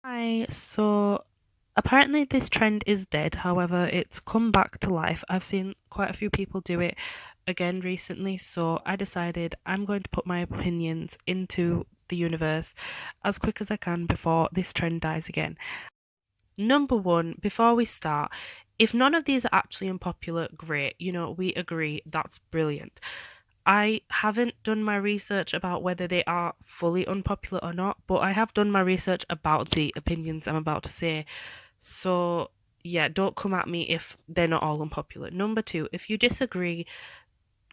Hi, so apparently this trend is dead. However, it's come back to life. I've seen quite a few people do it again recently, so I decided I'm going to put my opinions into the universe as quick as I can before this trend dies again. Number one, before we start, if none of these are actually unpopular, great. We agree, that's brilliant. I haven't done my research about whether they are fully unpopular or not, but I have done my research about the opinions I'm about to say. So, yeah, don't come at me if they're not all unpopular. Number two, if you disagree,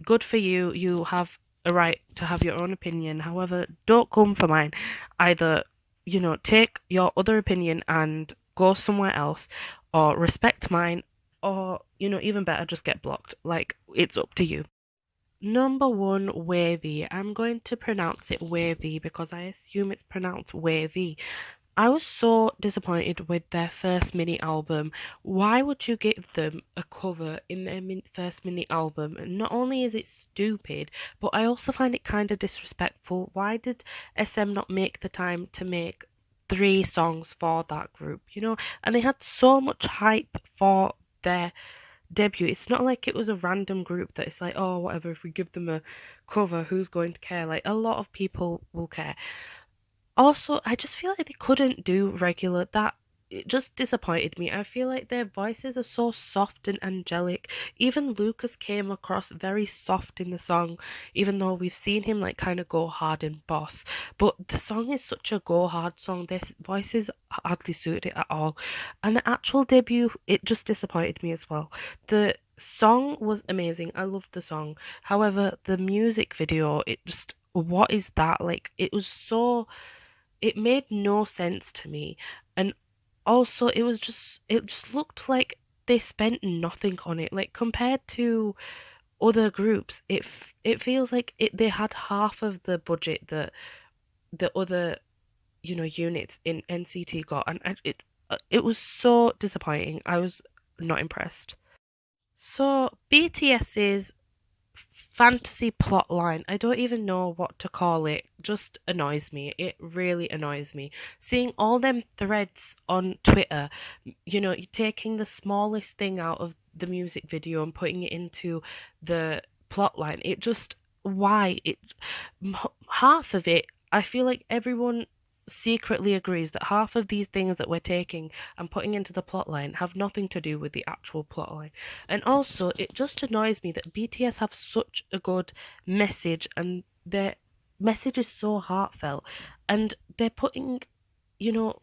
good for you. You have a right to have your own opinion. However, don't come for mine. Either, take your other opinion and go somewhere else, or respect mine, or, even better, just get blocked. Like, it's up to you. Number one, WayV. I'm going to pronounce it WayV because I assume it's pronounced WayV. I was so disappointed with their first mini album. Why would you give them a cover in their first mini album? And not only is it stupid, but I also find it kind of disrespectful. Why did SM not make the time to make three songs for that group? And they had so much hype for their debut. It's not like it was a random group that it's like, oh, whatever, if we give them a cover, who's going to care? Like, a lot of people will care. Also, I just feel like they couldn't do regular. That it just disappointed me. I feel like their voices are so soft and angelic. Even Lucas came across very soft in the song, even though we've seen him like kind of go hard in Boss. But the song is such a go hard song. Their voices hardly suited it at all. And the actual debut, it just disappointed me as well. The song was amazing. I loved the song. However, the music video, it just, what is that? Like, it was so, it made no sense to me. And also it just looked like they spent nothing on it. Like, compared to other groups, it feels like they had half of the budget that the other, units in NCT got, and it was so disappointing. I was not impressed. So BTS's fantasy plot line, I don't even know what to call it, just annoys me. It really annoys me. Seeing all them threads on Twitter, taking the smallest thing out of the music video and putting it into the plot line, it just, why? Half of it, I feel like everyone secretly agrees that half of these things that we're taking and putting into the plotline have nothing to do with the actual plotline. And also, it just annoys me that BTS have such a good message and their message is so heartfelt. And they're putting, you know,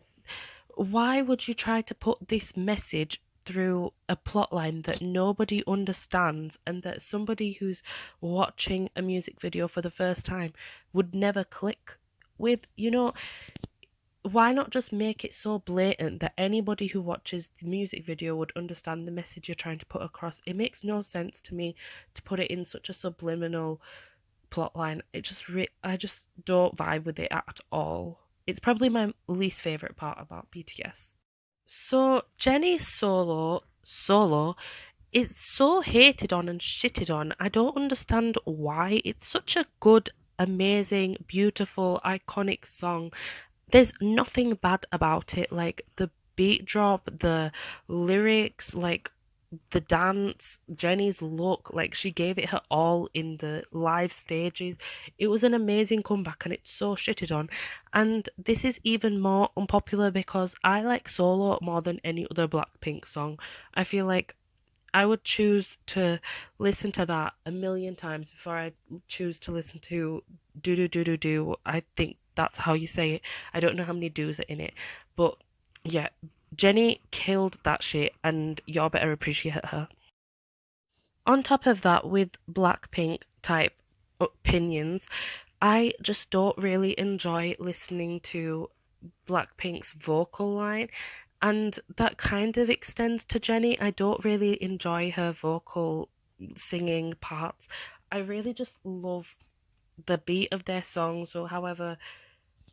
why would you try to put this message through a plotline that nobody understands and that somebody who's watching a music video for the first time would never click with? Why not just make it so blatant that anybody who watches the music video would understand the message you're trying to put across? It makes no sense to me to put it in such a subliminal plotline. I just don't vibe with it at all. It's probably my least favorite part about BTS. So Jennie's solo, it's so hated on and shitted on. I don't understand why. It's such a good, amazing, beautiful, iconic song. There's nothing bad about it. Like, the beat drop, the lyrics, like the dance, Jennie's look, like she gave it her all in the live stages. It was an amazing comeback and it's so shitted on. And this is even more unpopular because I like Solo more than any other Blackpink song. I feel like I would choose to listen to that a million times before I choose to listen to Do Do Do Do Do. I think that's how you say it. I don't know how many do's are in it, but yeah, Jennie killed that shit, and y'all better appreciate her. On top of that, with Blackpink type opinions, I just don't really enjoy listening to Blackpink's vocal line, and that kind of extends to Jennie. I don't really enjoy her vocal singing parts. I really just love the beat of their songs, or however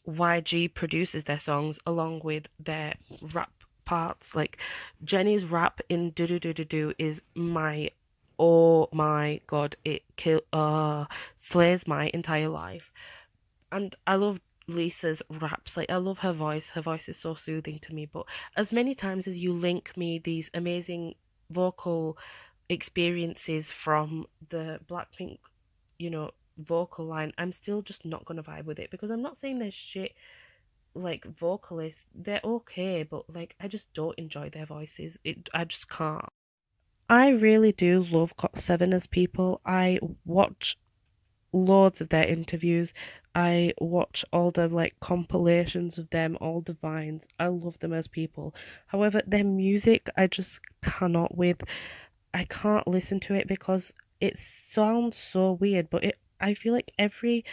YG produces their songs, along with their rap parts. Like, Jennie's rap in Do Do Do Do Do is my, oh my god, it slays my entire life. And I love Lisa's raps. Like I love her voice. Her voice is so soothing to me. But as many times as you link me these amazing vocal experiences from the Blackpink, you know, vocal line, I'm still just not gonna vibe with it because I'm not saying they're shit like vocalists. They're okay, but like I just don't enjoy their voices. I just can't. I really do love Got7 as people. I watch loads of their interviews. I watch all the like compilations of them, all the vines. I love them as people. However, their music I just cannot with. I can't listen to it because it sounds so weird, but it I feel like every,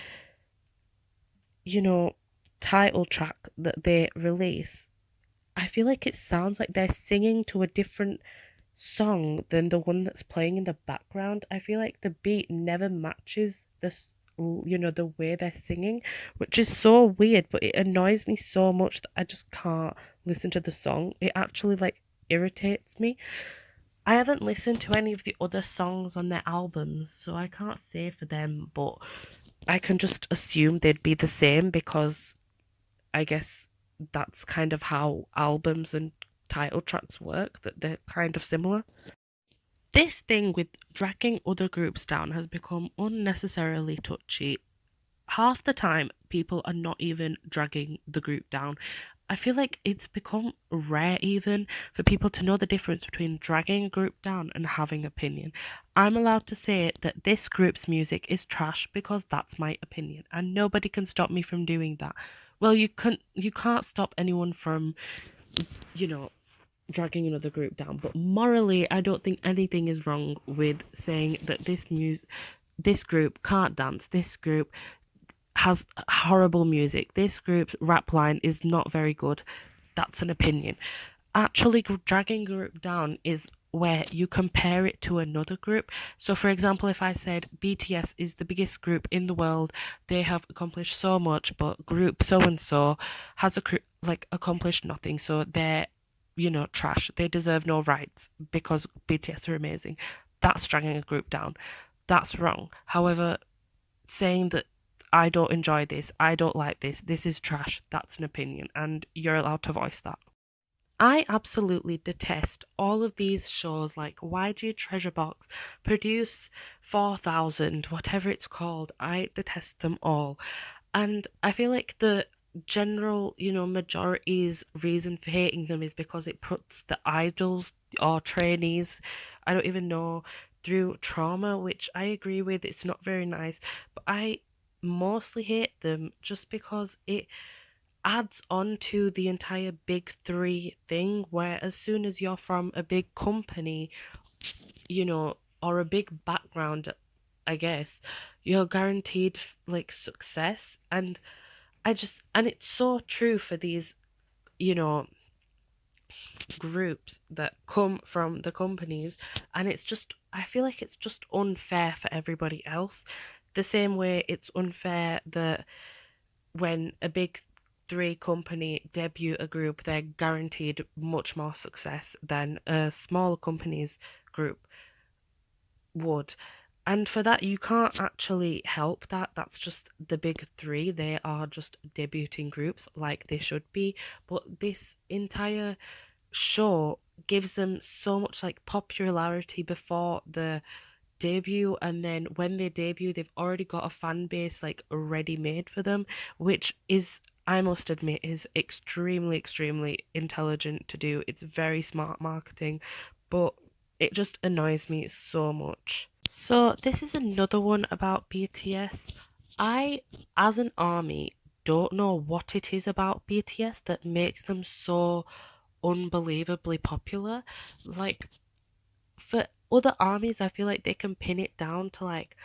you know, title track that they release, I feel like it sounds like they're singing to a different song than the one that's playing in the background. I feel like the beat never matches the way they're singing, which is so weird, but it annoys me so much that I just can't listen to the song. It actually like irritates me. I haven't listened to any of the other songs on their albums, so I can't say for them, but I can just assume they'd be the same because I guess that's kind of how albums and title tracks work, that they're kind of similar. This thing with dragging other groups down has become unnecessarily touchy. Half the time, people are not even dragging the group down. I feel like it's become rare even for people to know the difference between dragging a group down and having opinion. I'm allowed to say that this group's music is trash because that's my opinion, and nobody can stop me from doing that. Well, you can't stop anyone from, you know, dragging another group down, but morally, I don't think anything is wrong with saying that this group can't dance. This group has horrible music. This group's rap line is not very good. That's an opinion. Actually, dragging a group down is where you compare it to another group. So, for example, if I said BTS is the biggest group in the world, they have accomplished so much, but group so and so has like accomplished nothing. So they're, trash. They deserve no rights because BTS are amazing. That's dragging a group down. That's wrong. However, saying that I don't enjoy this, I don't like this is trash, that's an opinion, and you're allowed to voice that. I absolutely detest all of these shows like YG Treasure Box, Produce 4000, whatever it's called. I detest them all. And I feel like the general, majority's reason for hating them is because it puts the idols or trainees, I don't even know, through trauma, which I agree with. It's not very nice. But I mostly hate them just because it adds on to the entire big three thing, where as soon as you're from a big company, or a big background, I guess, you're guaranteed like success. And it's so true for these, you know, groups that come from the companies, and I feel like it's just unfair for everybody else. The same way it's unfair that when a big three company debut a group, they're guaranteed much more success than a smaller company's group would. And for that, you can't actually help that. That's just the big three. They are just debuting groups like they should be. But this entire show gives them so much like popularity before the debut, and then when they debut they've already got a fan base like ready made for them, which is, I must admit, is extremely intelligent to do. It's very smart marketing, but it just annoys me so much. So this is another one about BTS. I, as an army, don't know what it is about BTS that makes them so unbelievably popular. Like, for other armies, I feel like they can pin it down to like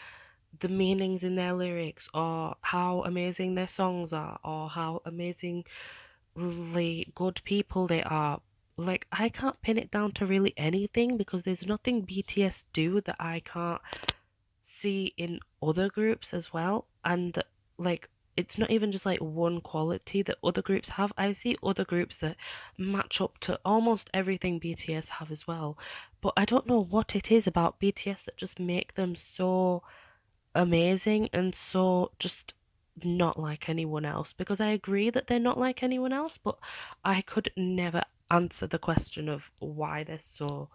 the meanings in their lyrics, or how amazing their songs are, or how amazingly good people they are. Like, I can't pin it down to really anything because there's nothing BTS do that I can't see in other groups as well. And like, it's not even just like one quality that other groups have. I see other groups that match up to almost everything BTS have as well. But I don't know what it is about BTS that just make them so amazing and so just not like anyone else, because I agree that they're not like anyone else, but I could never answer the question of why they're so,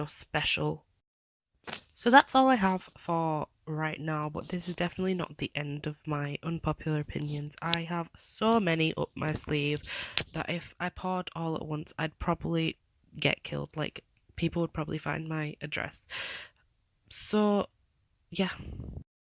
special. So that's all I have for right now, but this is definitely not the end of my unpopular opinions. I have so many up my sleeve that if I poured all at once, I'd probably get killed. Like, people would probably find my address. So, yeah.